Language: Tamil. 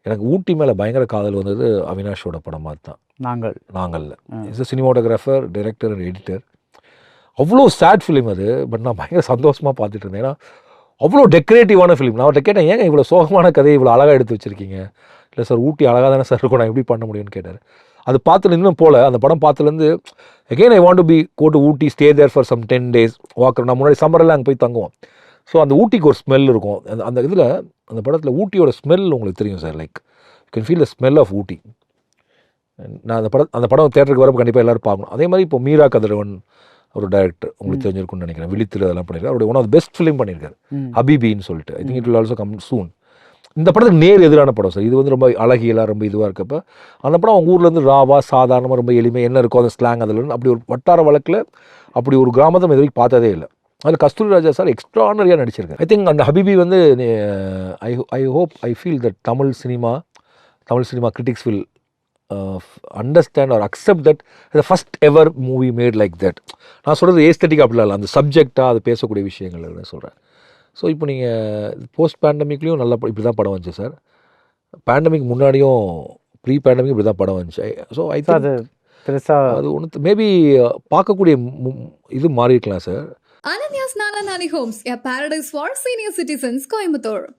எனக்கு ஊட்டி மேலே பயங்கர காதல் வந்தது அவினாஷோட படம் மாதிரி தான். நாங்கள்ல is cinematographer, director and editor. அவ்வளோ சேட் ஃபிலிம் அது. பட் நான் பயங்கர சந்தோஷமாக பார்த்துட்டு இருந்தேன். ஏன்னா அவ்வளோ டெக்கரேட்டிவான ஃபிலிம். நான் அவர்கிட்ட கேட்டேன், ஏங்க இவ்வளோ சோகமான கதையை இவ்வளோ அழகாக எடுத்து வச்சுருக்கீங்க? இல்லை சார், ஊட்டி அழகாக தானே சார் இருக்கும், நான் எப்படி பண்ண முடியும்னு கேட்டார். அது பார்த்துல இன்னும் போல் அந்த படம் பார்த்துலேருந்து again I want to be go to Ooty, stay there for some 10 days walker. நான் முன்னாடி சம்மரில் அங்கே போய் தங்குவோம். ஸோ அந்த ஊட்டிக்கு ஒரு ஸ்மெல் இருக்கும். அந்த இதில் அந்த படத்தில் ஊட்டியோட ஸ்மெல் உங்களுக்கு தெரியும் sir. Like you can feel the smell of Ooty. நான் அந்த படம் தேட்டருக்கு வரப்போ கண்டிப்பாக எல்லோரும் பார்க்கணும். அதே மாதிரி இப்போ மீரா கதிரவன் ஒரு டைரக்டர், உங்களுக்கு தெரிஞ்சிருக்கும்னு நினைக்கிறேன். விழித்தில் அதெல்லாம் பண்ணியிருக்காரு. அவருடைய ஒன் ஆஃப் பெஸ்ட் ஃபிலிம் பண்ணியிருக்காரு, ஹபீபின்னு சொல்லிட்டு. I think it will also come சூன். இந்த படத்துக்கு நேர் எதிரான படம் சார். இது வந்து ரொம்ப அழகியலாக ரொம்ப இதுவாக இருக்கப்போ அந்த படம் அவங்க ஊர்லேருந்து ராவா சாதாரணமாக ரொம்ப எளிமை என்ன இருக்கோ அந்த ஸ்லாங் அதில் அப்படி ஒரு வட்டார வழக்கில் அப்படி ஒரு கிராமத்தை இது வரைக்கும் பார்த்ததே இல்லை. அதில் கஸ்தூரி ராஜா சார் எக்ஸ்ட்ரானரியாக நடிச்சிருக்காரு. ஐ திங்க் அந்த ஹபீபி வந்து I hope I feel that Tamil cinema critics will understand or accept that the first ever movie made like that. நான் சொல்கிறது ஏஸ்தட்டிக் அப்படிலாம் இல்லை, அந்த சப்ஜெக்டாக அது பேசக்கூடிய விஷயங்கள் சொல்கிறேன். ஸோ இப்போ நீங்கள் போஸ்ட் பேண்டமிக்லேயும் நல்லா இப்படி தான் படம் வந்துச்சு சார். பேண்டமிக் முன்னாடியும் ப்ரீ பேண்டமிக் இப்படி தான் படம் வந்துச்சு. ஸோ ஐ திங்க் அது பெருசாக அது ஒன்று மேபி பார்க்கக்கூடிய இது மாறி இருக்கலாம் sir. Ananya's Nana Nani Homes, a paradise for senior citizens, Coimbatore.